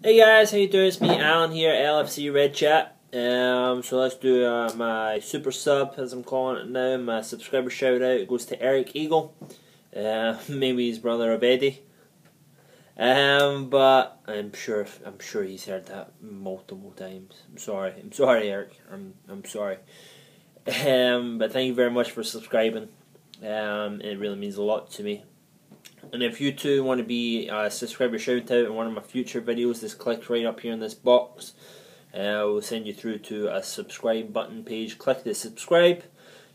Hey guys, how you doing? It's me, Alan here, LFC Red Chat. So let's do my super sub, as I'm calling it now. My subscriber shout out goes to Eric Eagle, maybe his brother Abedi. But I'm sure he's heard that multiple times. I'm sorry, Eric. I'm sorry. But thank you very much for subscribing. It really means a lot to me. And if you too want to be a subscriber shout out in one of my future videos, just click right up here in this box. I will send you through to a subscribe button page. Click the subscribe.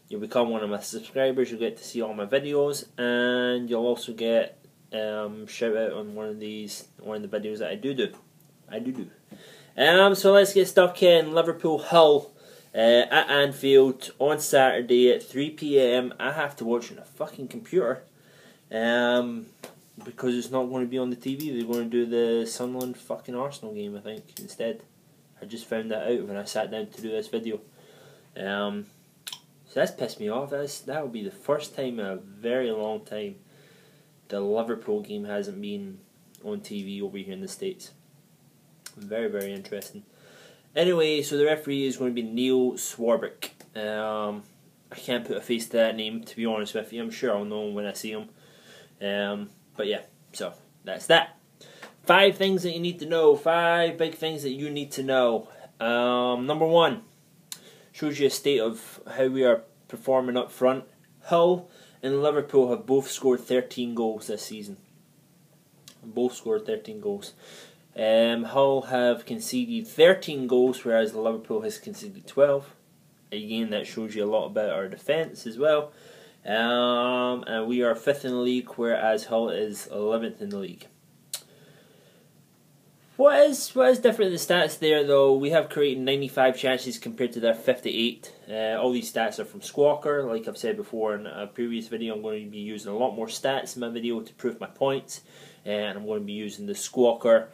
You'll become one of my subscribers. You'll get to see all my videos, and you'll also get shout out on one of the videos that I do. So let's get stuck in. Liverpool Hull at Anfield on Saturday at 3 PM. I have to watch on a fucking computer. Because it's not going to be on the TV. They're going to do the Sunderland fucking Arsenal game, I think, instead. I just found that out when I sat down to do this video. So that's pissed me off. That will be the first time in a very long time the Liverpool game hasn't been on TV over here in the States. Very, very interesting. Anyway, so the referee is going to be Neil Swarbrick. I can't put a face to that name, to be honest with you. I'm sure I'll know him when I see him. But yeah, so that's that. 5 things that you need to know. 5 big things that you need to know. Number 1, shows you a state of how we are performing up front. Hull and Liverpool have both scored 13 goals this season. Both scored 13 goals. Hull have conceded 13 goals, whereas Liverpool has conceded 12. Again, that shows you a lot about our defence as well. And we are 5th in the league, whereas Hull is 11th in the league. What is different in the stats there, though? We have created 95 chances compared to their 58. All these stats are from Squawker. Like I've said before in a previous video, I'm going to be using a lot more stats in my video to prove my points. And I'm going to be using the Squawker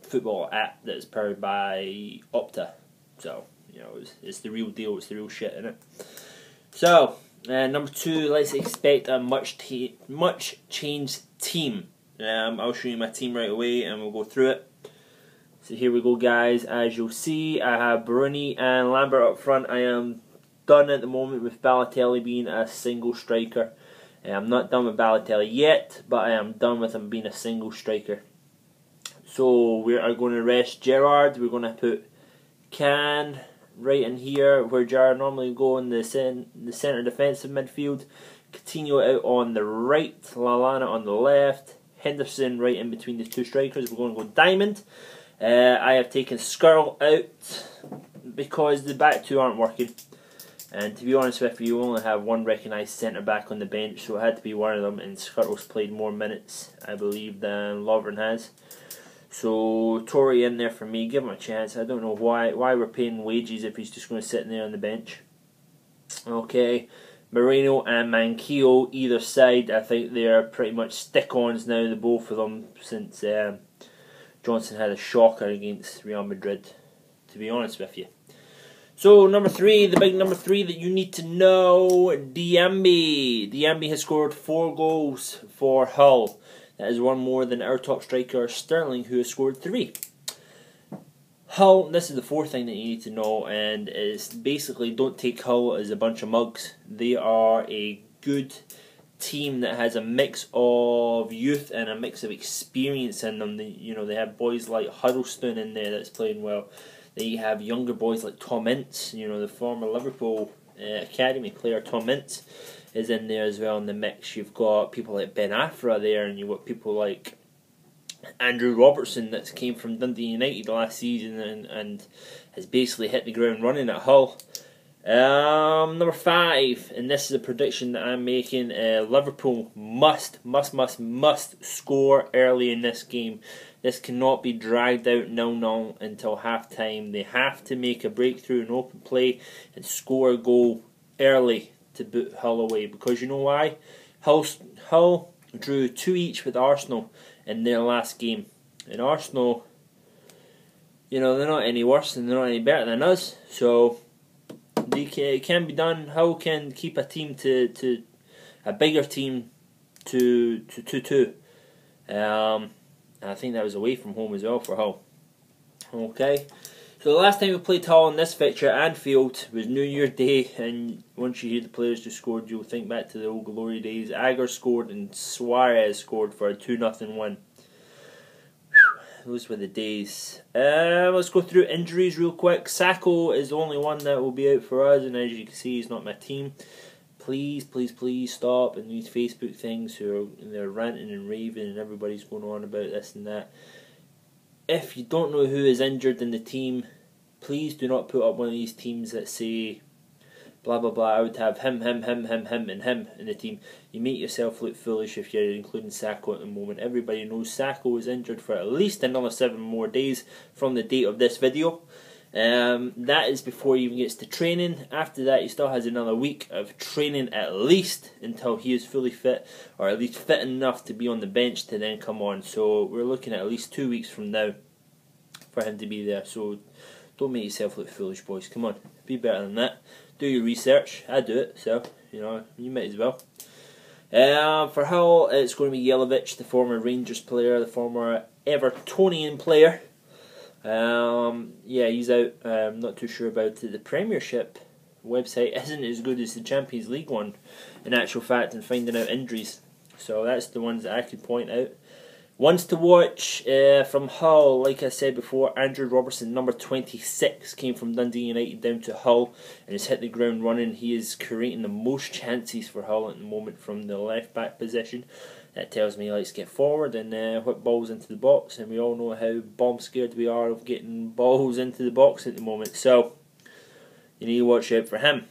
football app that is powered by Opta. So, you know, it's the real deal. It's the real shit, isn't it? So, number 2, let's expect a much changed team. I'll show you my team right away and we'll go through it. So here we go, guys. As you'll see, I have Bruni and Lambert up front. I am done at the moment with Balotelli being a single striker. I'm not done with Balotelli yet, but I am done with him being a single striker. So we are going to rest Gerrard. We're going to put Can right in here where Gerrard normally go in the centre defensive midfield. Coutinho out on the right, Lallana on the left, Henderson right in between the 2 strikers. We're going to go diamond. I have taken Skirl out because the back 2 aren't working. And to be honest with you, you only have one recognised centre back on the bench, so it had to be one of them. And Skirl's played more minutes, I believe, than Lovren has. So Tory in there for me, give him a chance. I don't know why we're paying wages if he's just going to sit in there on the bench. Okay, Moreno and Manquillo either side. I think they are pretty much stick-ons now, the both of them, since Johnson had a shocker against Real Madrid, to be honest with you. So number 3, the big number 3 that you need to know, Diambi. Diambi has scored 4 goals for Hull. That is one more than our top striker Sterling, who has scored 3. Hull, this is the 4th thing that you need to know, and it's basically don't take Hull as a bunch of mugs. They are a good team that has a mix of youth and a mix of experience in them. They have boys like Huddleston in there that's playing well. They have younger boys like Tom Ince, the former Liverpool academy player Tom Ince is in there as well in the mix. You've got people like Ben Afra there, and you've got people like Andrew Robertson that came from Dundee United last season and has basically hit the ground running at Hull. Number 5, and this is a prediction that I'm making. Liverpool must score early in this game. This cannot be dragged out 0-0 until half time. They have to make a breakthrough in open play and score a goal early to put Hull away, because you know why? Hull drew 2 each with Arsenal in their last game, and Arsenal, they're not any worse and they're not any better than us, so it can be done. Hull can keep a team a bigger team to 2-2. I think that was away from home as well for Hull. Okay. So the last time we played Hull in this fixture at Anfield was New Year's Day, and once you hear the players who scored, you'll think back to the old glory days. Agger scored and Suarez scored for a 2-0 win. Those were the days. Let's go through injuries real quick. Sacco is the only one that will be out for us, and as you can see, he's not my team. Please, please, please stop and these Facebook things they're ranting and raving and everybody's going on about this and that. If you don't know who is injured in the team, please do not put up one of these teams that say blah blah blah. I would have him and him in the team. You make yourself look foolish if you're including Sacco at the moment. Everybody knows Sacco is injured for at least another 7 more days from the date of this video. That is before he even gets to training. After that, he still has another week of training at least until he is fully fit, or at least fit enough to be on the bench to then come on. So we're looking at least 2 weeks from now for him to be there. So don't make yourself look foolish, boys. Come on, be better than that. Do your research. I do it, so you might as well. For Hull, it's going to be Jelavic, the former Rangers player, the former Evertonian player. Yeah, he's out. I'm not too sure about it. The Premiership website isn't as good as the Champions League one, in actual fact, in finding out injuries. So that's the ones that I could point out. Ones to watch from Hull, like I said before, Andrew Robertson, number 26, came from Dundee United down to Hull and has hit the ground running. He is creating the most chances for Hull at the moment from the left back position. That tells me he likes to get forward and whip balls into the box, and we all know how bomb scared we are of getting balls into the box at the moment. So you need to watch out for him.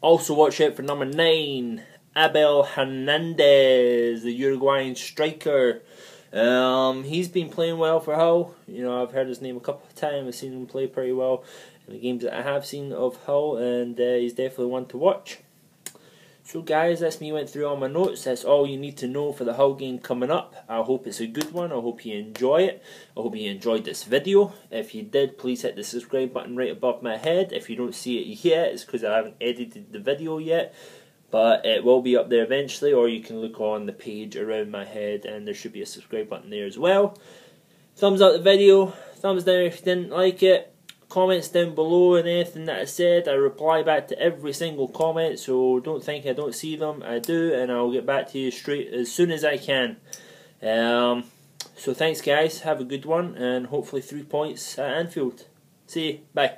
Also watch out for number 9, Abel Hernandez, the Uruguayan striker. He's been playing well for Hull. I've heard his name a couple of times. I've seen him play pretty well in the games that I have seen of Hull, and he's definitely one to watch. So guys, that's me went through all my notes. That's all you need to know for the Hull game coming up. I hope it's a good one. I hope you enjoy it. I hope you enjoyed this video. If you did, please hit the subscribe button right above my head. If you don't see it yet, it's because I haven't edited the video yet. But it will be up there eventually, or you can look on the page around my head and there should be a subscribe button there as well. Thumbs up the video, thumbs down if you didn't like it. Comments down below and anything that I said, I reply back to every single comment, so don't think I don't see them. I do, and I'll get back to you straight as soon as I can. So thanks guys, have a good one, and hopefully 3 points at Anfield. See you, bye.